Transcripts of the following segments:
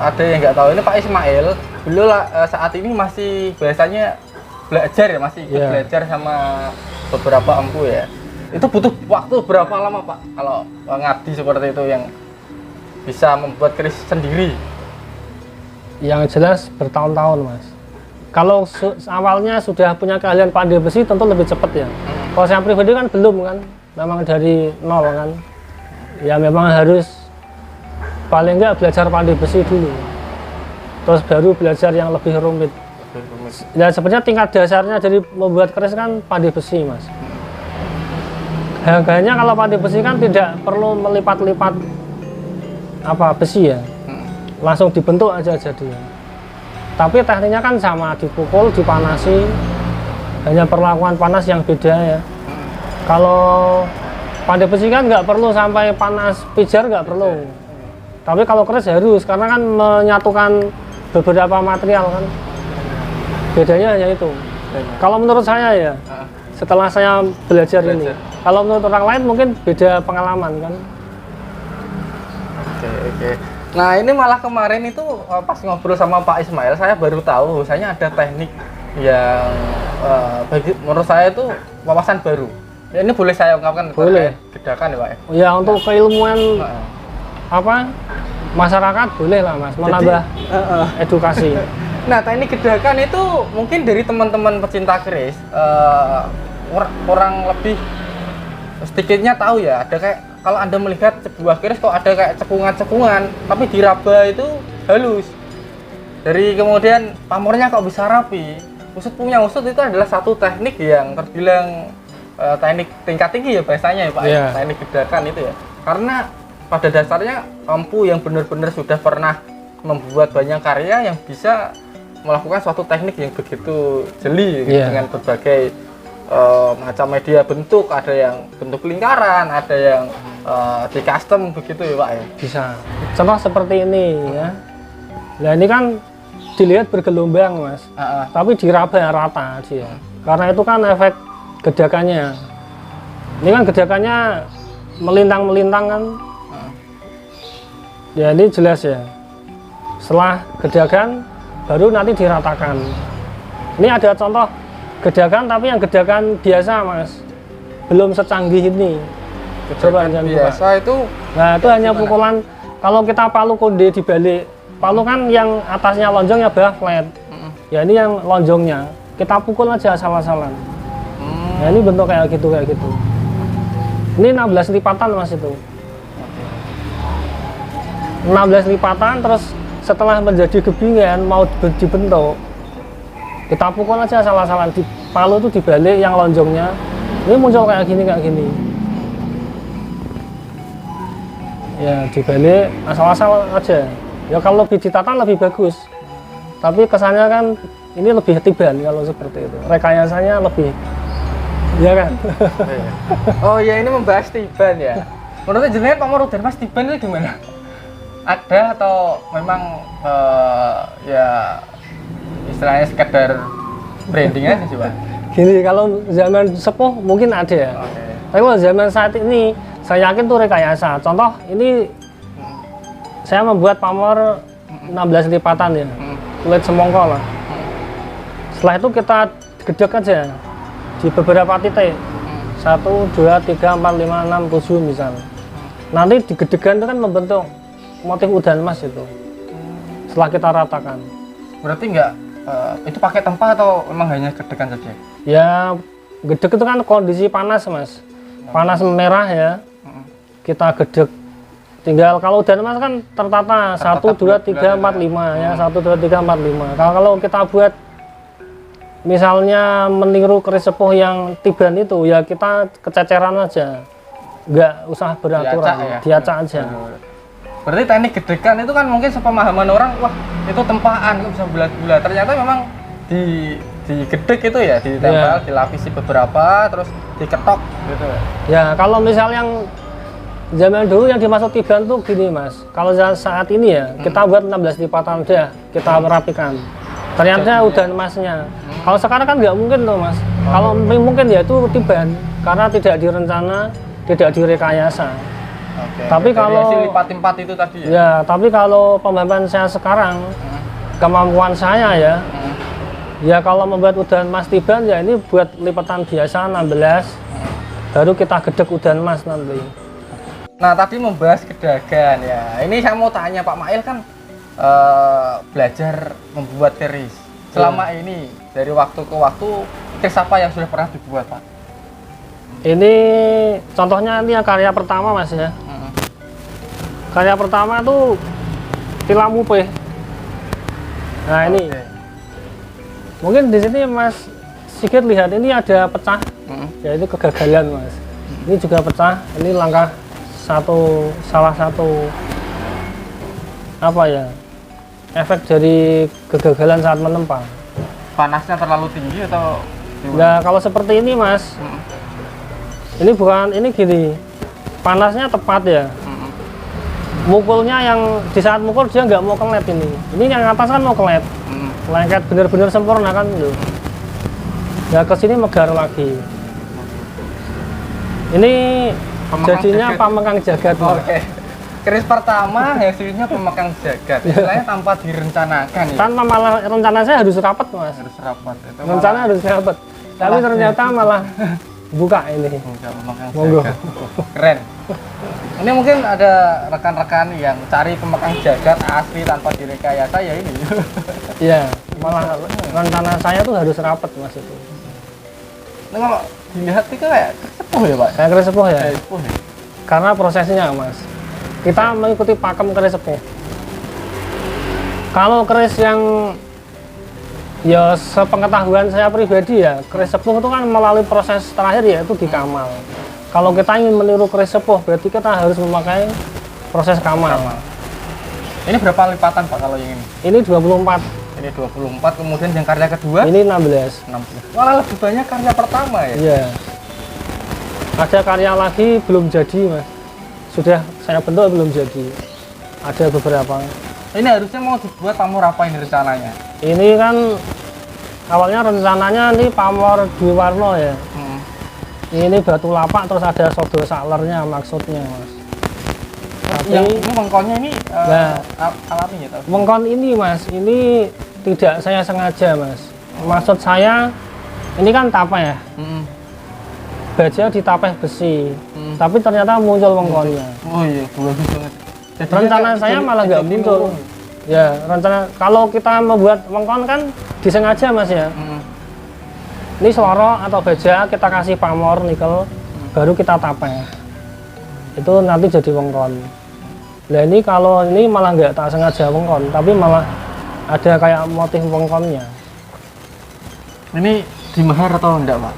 Ada yang nggak tahu, ini Pak Ismail beliau saat ini masih biasanya belajar ya, masih ikut belajar sama beberapa empu ya. Itu butuh waktu berapa lama Pak kalau ngabdi seperti itu yang bisa membuat keris sendiri? Yang jelas bertahun-tahun Mas. Kalau awalnya sudah punya keahlian pandai besi tentu lebih cepat ya. Kalau saya pribadi kan belum kan, memang dari nol kan. Ya memang harus paling enggak belajar pandai besi dulu. Terus baru belajar yang lebih rumit. Ya sebenarnya tingkat dasarnya dari membuat keris kan pandai besi Mas. Harganya kalau pandai besi kan tidak perlu melipat-lipat apa besi ya. Langsung dibentuk aja dia. Tapi tekniknya kan sama, dipukul, dipanasi, hanya perlakuan panas yang beda ya. Kalau pandai besi kan nggak perlu sampai panas pijar, nggak perlu. Tapi kalau keris harus, karena kan menyatukan beberapa material kan. Bedanya hanya itu. Kalau menurut saya ya, setelah saya belajar ini. Kalau menurut orang lain mungkin beda pengalaman kan. Oke. Nah ini malah kemarin itu pas ngobrol sama Pak Ismail, saya baru tahu bahwasanya ada teknik yang menurut saya itu wawasan baru. Ya, ini boleh saya ungkapkan? Boleh. Gedakan ya Pak? Ya untuk keilmuan apa masyarakat boleh lah Mas, menambah edukasi. Nah teknik gedakan itu mungkin dari teman-teman pecinta keris kurang lebih sedikitnya tahu ya, ada kayak kalau Anda melihat sebuah keris kok ada kayak cekungan-cekungan, tapi diraba itu halus. Dari kemudian pamornya kok bisa rapi. Usut punya usut itu adalah satu teknik yang terbilang teknik tingkat tinggi ya biasanya ya Pak. Teknik gedakan itu ya. Karena pada dasarnya empu yang benar-benar sudah pernah membuat banyak karya yang bisa melakukan suatu teknik yang begitu jeli dengan berbagai macam media bentuk, ada yang bentuk lingkaran, ada yang di custom begitu ya Pak ya? Bisa. Contoh seperti ini ya. Nah ini kan dilihat bergelombang Mas, tapi diraba rata dia. Karena itu kan efek gedakannya. Ini kan gedakannya melintang-melintang kan. Ya ini jelas ya. Setelah gedakan baru nanti diratakan. Ini ada contoh gedakan tapi yang gedakan biasa Mas, belum secanggih ini. Coba biasa itu. Nah itu hanya pukulan. Kalau kita palu konde dibalik, palu kan yang atasnya lonjong ya bawah flat. Ya ini yang lonjongnya kita pukul aja asal-asalan. Nah ini bentuk kayak gitu. Ini 16 lipatan Mas itu. 16 lipatan, terus setelah menjadi gebingan mau dibentuk, kita pukul aja asal-asalan, di palu itu dibalik yang lonjongnya, ini muncul kayak gini. Ya dibalik asal-asal aja. Ya kalau lebih ditata lebih bagus. Tapi kesannya kan ini lebih tiban kalau seperti itu. Rekayasanya lebih, ya kan? Oh ya ini membahas tiban ya. Menurut jenengan Pak Moroder Mas tiban itu gimana? Ada atau memang ya istilahnya sekedar branding aja sih Pak? Gini, kalau zaman sepuh mungkin ada ya. Tapi kalau zaman saat ini saya yakin tuh rekayasa. Contoh ini saya membuat pamor 16 lipatan ya, kulit semongko lah. Setelah itu kita gedek aja di beberapa titik, 1, 2, 3, 4, 5, 6, 7 misal. Nanti di gedegan itu kan membentuk motif udan emas itu. Setelah kita ratakan. Berarti enggak itu pakai tempat atau memang hanya gedekan saja? Ya gedek itu kan kondisi panas Mas, panas merah ya. Kita gedek. Tinggal kalau udan emas kan tertata 1, 2, 3, 4, 5 ya, 1, 2, 3, 4, 5. Kalau kita buat misalnya meniru keris sepuh yang tiban itu ya kita kececeran aja, nggak usah beraturan, diacak aja. Berarti teknik gedekan itu kan mungkin sepemahaman orang, wah itu tempaan, kok bisa bulat-bulat. Ternyata memang digedek itu ya, ditempel, dilapisi beberapa, terus diketok gitu. Ya kalau misal yang zaman dulu yang dimaksud tiban tuh gini Mas, kalau saat ini ya kita buat 16 lipatan udah kita merapikan. Ternyata udan emasnya. Kalau sekarang kan nggak mungkin tuh Mas. Kalau mungkin ya itu tiban, karena tidak direncana, tidak direkayasa. Oke. Tapi Dari kalau hasil lipat 4 itu tadi ya. ya, tapi kalau pembahasan saya sekarang, kemampuan saya ya, ya kalau membuat udan emas tiban ya ini buat lipatan biasa 16, baru kita gedek udan emas nanti. Nah, tadi membahas gedagan ya. Ini saya mau tanya Pak Mail kan belajar membuat keris. Selama ini dari waktu ke waktu keris apa yang sudah pernah dibuat Pak? Ini contohnya ini yang karya pertama Mas ya. Karya pertama tuh tilam upeh. Nah ini Oke. mungkin di sini Mas Sigit lihat ini ada pecah, ya itu kegagalan Mas. Ini juga pecah. Ini langkah salah satu apa ya efek dari kegagalan saat menempa. Panasnya terlalu tinggi atau gimana? Nah kalau seperti ini Mas, ini bukan ini gini, panasnya tepat ya. Mukulnya yang di saat mukul dia nggak mau kelet ini. Ini yang atas kan mau kelet, lengket bener-bener sempurna kan gitu. Ya ke sini megar lagi. Ini jadinya pamekang jagat. Oke. Keris pertama hasilnya pemekang jagat. Istilahnya tanpa direncanakan ya. Tanpa malah rencana saya harus rapat Mas. Harus rapat. Itu Rencana harus rapat. Tapi ternyata malah buka ini. enggak pemekang Monggo. jagat. Keren. Ini mungkin ada rekan-rekan yang cari pemekang jagat asli tanpa direkayasa ya ini. Iya, malah rencana saya tuh harus rapat Mas itu. Nah, kalau dilihat itu kayak sepuh ya Pak? Kayak keris sepuh ya. Kayak sepuh ya? Karena prosesnya Mas, kita mengikuti pakem keris sepuh. Kalau keris yang ya sepengetahuan saya pribadi ya, keris sepuh itu kan melalui proses terakhir yaitu dikamal. Kalau kita ingin meniru keris sepuh berarti kita harus memakai proses kamal. Ini berapa lipatan Pak kalau yang ini? Ini 24, Ini 24, kemudian yang karya kedua? ini 16. 60. Malah lebih banyak karya pertama ya? Iya. Ada karya lagi belum jadi Mas. Sudah saya bentuk belum jadi. Ada beberapa. Ini harusnya mau dibuat pamor apa ini rencananya? Ini kan awalnya rencananya ini pamor dwi warna ya. Ini batu lapak terus ada sodo saklernya maksudnya Mas. Tapi Yang ini mengkonnya ini Nah. alami ya? Tahu? mengkon ini Mas, ini tidak saya sengaja Mas. Maksud saya ini kan tapa ya. Baja ditapeh besi. Tapi ternyata muncul mengkonnya. Oh iya, bagus banget. Jadi Rencana saya malah nggak muncul. Ya, rencana kalau kita membuat mengkon kan disengaja Mas ya. Ini seloro atau baja kita kasih pamor nikel, baru kita tapeh. Itu nanti jadi wengkon. Nah ini kalau ini malah nggak tak sengaja wengkon, tapi malah ada kayak motif wengkonnya. Ini di mahar atau enggak Pak?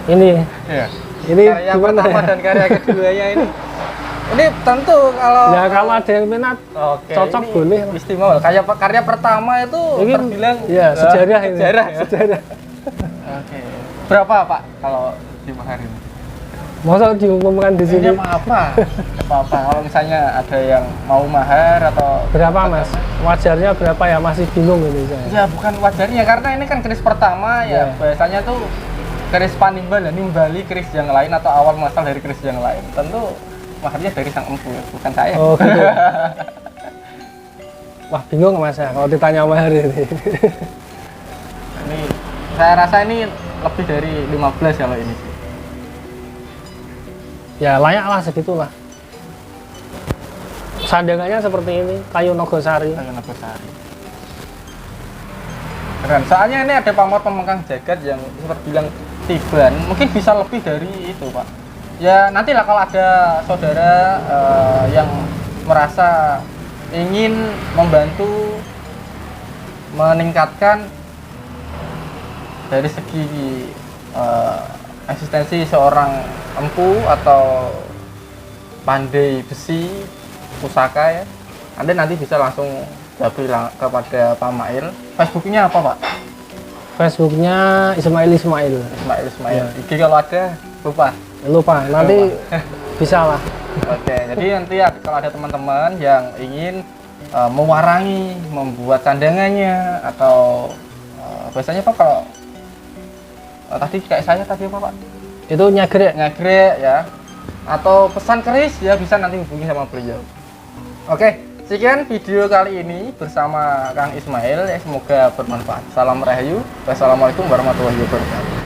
Ini, Iya. ini Karya gimana pertama ya? dan karya keduanya ini. Ini tentu kalau Ya kalau ada yang minat, Oke, cocok ini boleh. istimewa. Karya pertama itu Ini terbilang ya sejarah ini. Sejarah ya. Sejarah. Oke. Berapa Pak kalau di mahar ini? Masa diumumkan di sini? Ini apa-apa. Apa-apa. Kalau misalnya ada yang mau mahar atau Berapa Mas? Wajarnya berapa ya? Masih bingung ini saya. ya bukan wajarnya karena ini kan keris pertama ya, Ya. biasanya tuh keris panimbal ya, nimbali keris yang lain atau awal muasal dari keris yang lain. Tentu maharnya dari sang empu ya, bukan saya. Oh gitu. Wah bingung Mas ya kalau ditanya mahar ini. Ini saya rasa ini lebih dari 15 kalau ini sih. Ya layak lah segitulah. Sandangannya seperti ini, kayu nogosari. Kayu Nogosari. Keren. Soalnya ini ada pamor pemekang jagat yang seperti bilang tiban, mungkin bisa lebih dari itu Pak. Ya nantilah kalau ada saudara yang merasa ingin membantu meningkatkan dari segi eksistensi seorang empu atau pandai besi pusaka ya, Anda nanti bisa langsung japri kepada Pak Mail. Facebooknya apa Pak? Facebooknya Ismail. Ismail. Ya. IG kalau ada lupa. Lupa, nanti bisa lah. Oke, jadi nanti ya, kalau ada teman-teman yang ingin mewarangi, membuat sandangannya atau biasanya Pak kalau tadi kayak saya tadi apa Pak? Itu nyagrek. Nyagrek ya. atau pesan keris ya bisa nanti hubungi sama beliau. Oke, sekian video kali ini bersama Kang Ismail ya, semoga bermanfaat. Salam Rahayu. Wassalamualaikum warahmatullahi wabarakatuh.